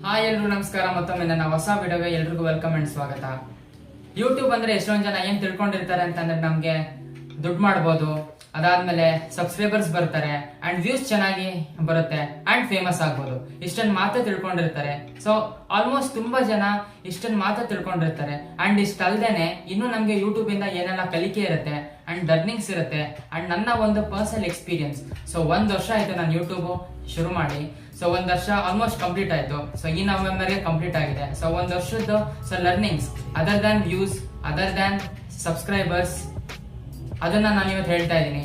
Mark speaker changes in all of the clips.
Speaker 1: Hi ಎಲ್ರಿಗೂ ನಮಸ್ಕಾರ. ಮತ್ತೊಮ್ಮೆ ನನ್ನ ಹೊಸ ವಿಡಿಯೋಗೆ ಎಲ್ರಿಗೂ ವೆಲ್ಕಮ್ ಅಂಡ್ ಸ್ವಾಗತ. ಯೂಟ್ಯೂಬ್ ಅಂದ್ರೆ ಎಷ್ಟೊಂದು ಜನ ಏನ್ ತಿಳ್ಕೊಂಡಿರ್ತಾರೆ ಅಂತಂದ್ರೆ ನಮ್ಗೆ ದುಡ್ಡು ಮಾಡ್ಬೋದು, ಅದಾದ್ಮೇಲೆ ಸಬ್ಸ್ಕ್ರೈಬರ್ಸ್ ಬರ್ತಾರೆ ಅಂಡ್ ವ್ಯೂಸ್ ಚೆನ್ನಾಗಿ ಬರುತ್ತೆ ಅಂಡ್ ಫೇಮಸ್ ಆಗ್ಬೋದು, ಇಷ್ಟೊಂದು ಮಾತ್ರ ತಿಳ್ಕೊಂಡಿರ್ತಾರೆ. ಸೊ ಆಲ್ಮೋಸ್ಟ್ ತುಂಬಾ ಜನ ಇಷ್ಟೊಂದು ಮಾತ್ರ ತಿಳ್ಕೊಂಡಿರ್ತಾರೆ. ಅಂಡ್ ಇಷ್ಟಲ್ದೇನೆ ಇನ್ನು ನಮ್ಗೆ ಯೂಟ್ಯೂಬ್ ಇಂದ ಏನೆಲ್ಲ ಕಲಿಕೆ ಇರುತ್ತೆ ಅಂಡ್ ಅರ್ನಿಂಗ್ಸ್ ಇರುತ್ತೆ. ಅಂಡ್ ನನ್ನ ಒಂದು ಪರ್ಸನಲ್ ಎಕ್ಸ್ಪೀರಿಯನ್ಸ್. ಸೊ 1 ವರ್ಷ ಆಯ್ತು ನಾನು ಯೂಟ್ಯೂಬ್ ಶುರು ಮಾಡಿ. ಸೊ 1 ವರ್ಷ ಆಲ್ಮೋಸ್ಟ್ ಕಂಪ್ಲೀಟ್ ಆಯ್ತು. ಸೊ ಈ ನವೆಂಬರ್ಗೆ ಕಂಪ್ಲೀಟ್ ಆಗಿದೆ. ಸೊ 1 ವರ್ಷದ್ದು learnings, other than views, other than subscribers, ಅದನ್ನ ನಾನು ಇವತ್ತು ಹೇಳ್ತಾ ಇದ್ದೀನಿ.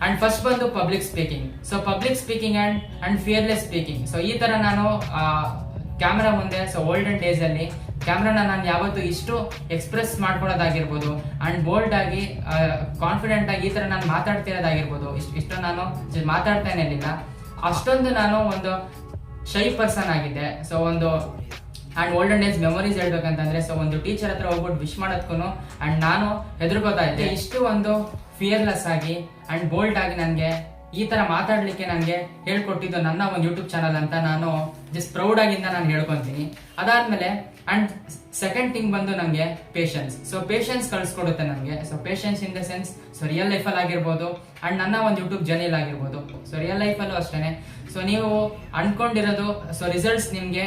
Speaker 1: ಅಂಡ್ ಫಸ್ಟ್ ಬಂದು public speaking. So public speaking and fearless speaking. So ಈ ತರ ನಾನು ಕ್ಯಾಮ್ರಾ ಮುಂದೆ, ಸೊ ಓಲ್ಡನ್ ಡೇಸ್ ಅಲ್ಲಿ ಕ್ಯಾಮ್ರಾನ ನಾನು ಯಾವತ್ತು ಇಷ್ಟು ಎಕ್ಸ್ಪ್ರೆಸ್ ಮಾಡ್ಕೊಳ್ಳೋದಾಗಿರ್ಬೋದು ಅಂಡ್ ಬೋಲ್ಡ್ ಆಗಿ ಕಾನ್ಫಿಡೆಂಟ್ ಆಗಿ ಈ ತರ ನಾನು ಮಾತಾಡ್ತಿರೋದಾಗಿರ್ಬೋದು, ಇಷ್ಟು ನಾನು ಮಾತಾಡ್ತಾನೆ ಇರಲಿಲ್ಲ. ಅಷ್ಟೊಂದು ನಾನು ಒಂದು ಶೈ ಪರ್ಸನ್ ಆಗಿದ್ದೆ. ಸೊ ಒಂದು ಅಂಡ್ ಓಲ್ಡನ್ ಡೇಸ್ ಮೆಮೊರೀಸ್ ಹೇಳ್ಬೇಕಂತಂದ್ರೆ, ಸೊ ಒಂದು ಟೀಚರ್ ಹತ್ರ ಹೋಗ್ಬಿಟ್ಟು ವಿಶ್ ಮಾಡೋದಕ್ಕೂ ಅಂಡ್ ನಾನು ಹೆದರ್ಕೋತಾ ಇದ್ದೆ. ಇಷ್ಟು ಒಂದು ಫಿಯರ್ಲೆಸ್ ಆಗಿ ಅಂಡ್ ಬೋಲ್ಡ್ ಆಗಿ ನನಗೆ ಈ ತರ ಮಾತಾಡ್ಲಿಕ್ಕೆ ನನಗೆ ಹೇಳ್ಕೊಟ್ಟಿದ್ದು ನನ್ನ ಒಂದು ಯೂಟ್ಯೂಬ್ ಚಾನಲ್ ಅಂತ ನಾನು ಜಸ್ಟ್ ಪ್ರೌಡ್ ಆಗಿಂದ ನಾನು ಹೇಳ್ಕೊಂತೀನಿ. ಅದಾದ್ಮೇಲೆ ಅಂಡ್ ಸೆಕೆಂಡ್ ಥಿಂಗ್ ಬಂದು ನನಗೆ ಪೇಷನ್ಸ್. ಸೊ ಪೇಷನ್ಸ್ ಕಳಿಸ್ಕೊಡುತ್ತೆ ನನಗೆ. So patience in the sense, so real ಲೈಫಲ್ಲಿ ಆಗಿರ್ಬೋದು ಅಂಡ್ ನನ್ನ ಒಂದು ಯೂಟ್ಯೂಬ್ ಜರ್ನಿಲ್ ಆಗಿರ್ಬೋದು. ಸೊ ರಿಯಲ್ ಲೈಫಲ್ಲೂ ಅಷ್ಟೇನೆ. ಸೊ ನೀವು ಅನ್ಕೊಂಡಿರೋದು, ಸೊ ರಿಸಲ್ಟ್ಸ್ ನಿಮ್ಗೆ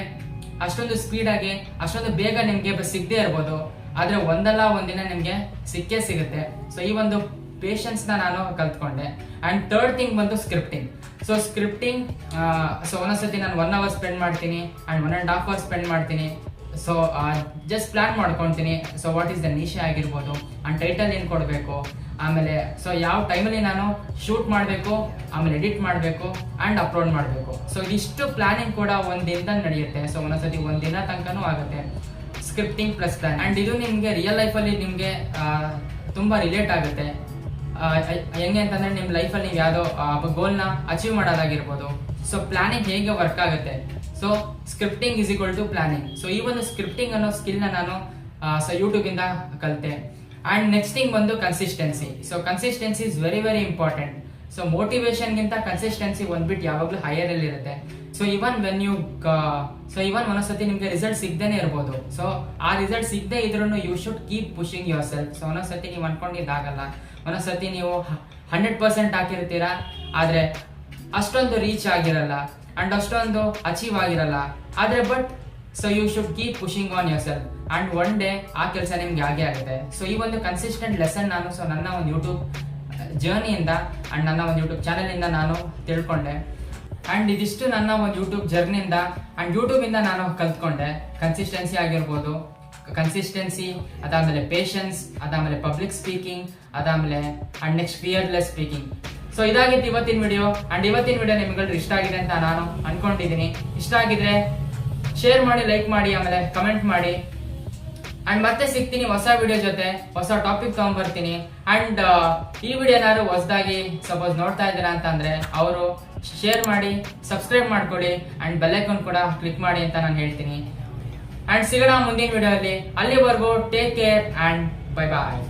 Speaker 1: ಅಷ್ಟೊಂದು ಸ್ಪೀಡ್ ಆಗಿ ಅಷ್ಟೊಂದು ಬೇಗ ನಿಮ್ಗೆ ಸಿಗದೆ ಇರ್ಬೋದು, ಆದ್ರೆ ಒಂದಲ್ಲ ಒಂದಿನ ನಿಮ್ಗೆ ಸಿಕ್ಕೇ ಸಿಗುತ್ತೆ. ಸೊ ಈ ಒಂದು ಪೇಷನ್ಸ್ ನ ನಾನು ಕಲ್ತ್ಕೊಂಡೆ. ಅಂಡ್ ಥರ್ಡ್ ಥಿಂಗ್ ಬಂದು ಸ್ಕ್ರಿಪ್ಟಿಂಗ್. ಸೊ ಸ್ಕ್ರಿಪ್ಟಿಂಗ್, ಸೊ ಒಂದೊಂದ್ಸತಿ ನಾನು 1 hour ಸ್ಪೆಂಡ್ ಮಾಡ್ತೀನಿ ಅಂಡ್ 1.5 hours ಸ್ಪೆಂಡ್ ಮಾಡ್ತೀನಿ. ಸೊ ಜಸ್ಟ್ ಪ್ಲಾನ್ ಮಾಡ್ಕೊತೀನಿ. ಸೊ ವಾಟ್ ಈಸ್ ದ ನಿಶೆ ಆಗಿರ್ಬೋದು ಅಂಡ್ ಟೈಟಲ್ ಏನ್ ಕೊಡಬೇಕು, ಆಮೇಲೆ ಸೊ ಯಾವ ಟೈಮಲ್ಲಿ ನಾನು ಶೂಟ್ ಮಾಡಬೇಕು, ಆಮೇಲೆ ಎಡಿಟ್ ಮಾಡಬೇಕು ಅಂಡ್ ಅಪ್ಲೋಡ್ ಮಾಡಬೇಕು. ಸೊ ಇದಿಷ್ಟು ಪ್ಲಾನಿಂಗ್ ಕೂಡ ಒಂದಿನ ನಡೆಯುತ್ತೆ. ಸೊ ಒಂದೊಂದ್ಸತಿ ಒಂದಿನ ತನಕನೂ ಆಗುತ್ತೆ. Scripting plus plan. ಅಂಡ್ ಇದು ನಿಮ್ಗೆ ರಿಯಲ್ ಲೈಫಲ್ಲಿ ನಿಮ್ಗೆ ತುಂಬಾ ರಿಲೇಟ್ ಆಗುತ್ತೆ. ಹೆಂಗೆ ಅಂತಂದ್ರೆ ನಿಮ್ ಲೈಫಲ್ಲಿ ನೀವು ಯಾವ್ದೋ ಗೋಲ್ನ ಅಚೀವ್ ಮಾಡೋದಾಗಿರ್ಬೋದು. ಸೊ ಪ್ಲಾನಿಂಗ್ ಹೇಗೆ ವರ್ಕ್ ಆಗುತ್ತೆ. So scripting is equal to planning. So ಈ ಒಂದು ಸ್ಕ್ರಿಪ್ಟಿಂಗ್ ಅನ್ನೋ ಸ್ಕಿಲ್ ನ ನಾನು ಸೊ ಯೂಟ್ಯೂಬ್ ಇಂದ ಕಲಿತೆ. ಅಂಡ್ ನೆಕ್ಸ್ಟ್ ಥಿಂಗ್ ಬಂದು consistency. So consistency is very very important. So motivation ಗಿಂತ ಕನ್ಸಿಸ್ಟೆನ್ಸಿ ಒಂದ್ಬಿಟ್ಟು ಯಾವಾಗ್ಲೂ ಹೈಯರ್ ಅಲ್ಲಿ ಇರುತ್ತೆ. ಸೊ ಇವನ್ ಒಂದೊಂದ್ಸತಿ ನಿಮ್ಗೆ ರಿಸಲ್ಟ್ ಸಿಗದೇನೆ ಇರ್ಬೋದು. ಸೊ ಆ ರಿಸಲ್ಟ್ ಸಿಗದೆ ಇದ್ರೂ you should keep pushing yourself. So ಒಂದೊಂದ್ಸತಿ ನೀವು ಅನ್ಕೊಂಡಿದ್ದಾಗಲ್ಲ, ಒಂದೊಂದ್ಸತಿ ನೀವು 100% ಹಾಕಿರ್ತೀರಾ, ಆದ್ರೆ ಅಷ್ಟೊಂದು ರೀಚ್ ಆಗಿರಲ್ಲ ಅಂಡ್ ಅಷ್ಟೊಂದು ಅಚೀವ್ ಆಗಿರಲ್ಲ. ಆದ್ರೆ but so you should keep pushing on yourself and one day ಆ ಕೆಲಸ ನಿಮ್ಗೆ ಆಗೇ ಆಗುತ್ತೆ. ಸೊ ಈ ಒಂದು ಕನ್ಸಿಸ್ಟೆಂಟ್ ಲೆಸನ್ ನಾನು ಸೊ ನನ್ನ ಒಂದು ಯೂಟ್ಯೂಬ್ ಜರ್ನಿಯಿಂದ ಅಂಡ್ ನನ್ನ ಒಂದು ಯೂಟ್ಯೂಬ್ ಚಾನೆಲ್ ಇಂದ ನಾನು ತಿಳ್ಕೊಂಡೆ. ಅಂಡ್ ಇದಿಷ್ಟು ನನ್ನ ಒಂದು ಯೂಟ್ಯೂಬ್ ಜರ್ನಿಯಿಂದ ಅಂಡ್ ಯೂಟ್ಯೂಬ್ ಇಂದ ನಾನು ಕಲ್ತ್ಕೊಂಡೆ. ಕನ್ಸಿಸ್ಟೆನ್ಸಿ ಆಗಿರ್ಬೋದು, ಕನ್ಸಿಸ್ಟೆನ್ಸಿ, ಅದಾದ್ಮೇಲೆ ಪೇಷನ್ಸ್, ಅದಾದ್ಮೇಲೆ ಪಬ್ಲಿಕ್ ಸ್ಪೀಕಿಂಗ್, ಅದಾದ್ಮೇಲೆ and next fearless speaking. So ಇದಾಗಿತ್ತು ಇವತ್ತಿನ ವಿಡಿಯೋ. ಅಂಡ್ ಇವತ್ತಿನ ವಿಡಿಯೋ ನಿಮ್ಗೆ ಇಷ್ಟ ಆಗಿದೆ ಅಂತ ನಾನು ಅನ್ಕೊಂಡಿದ್ದೀನಿ. ಇಷ್ಟ ಆಗಿದ್ರೆ ಶೇರ್ ಮಾಡಿ, ಲೈಕ್ ಮಾಡಿ, ಆಮೇಲೆ ಕಮೆಂಟ್ ಮಾಡಿ. ಅಂಡ್ ಮತ್ತೆ ಸಿಗ್ತೀನಿ ಹೊಸ ವಿಡಿಯೋ ಜೊತೆ, ಹೊಸ ಟಾಪಿಕ್ ತಗೊಂಡ್ಬರ್ತೀನಿ. ಅಂಡ್ ಈ ವಿಡಿಯೋ ಏನಾದ್ರು ಹೊಸದಾಗಿ ಸಪೋಸ್ ನೋಡ್ತಾ ಇದ್ದೀರಾ ಅಂತಂದ್ರೆ ಅವರು ಶೇರ್ ಮಾಡಿ, ಸಬ್ಸ್ಕ್ರೈಬ್ ಮಾಡ್ಕೊಳ್ಳಿ ಅಂಡ್ ಬೆಲ್ ಐಕಾನ್ ಕೂಡ ಕ್ಲಿಕ್ ಮಾಡಿ ಅಂತ ನಾನು ಹೇಳ್ತೀನಿ. ಅಂಡ್ ಸಿಗೋಣ ಮುಂದಿನ ವಿಡಿಯೋ ಅಲ್ಲಿ. ಅಲ್ಲಿವರೆಗೂ take care and bye bye.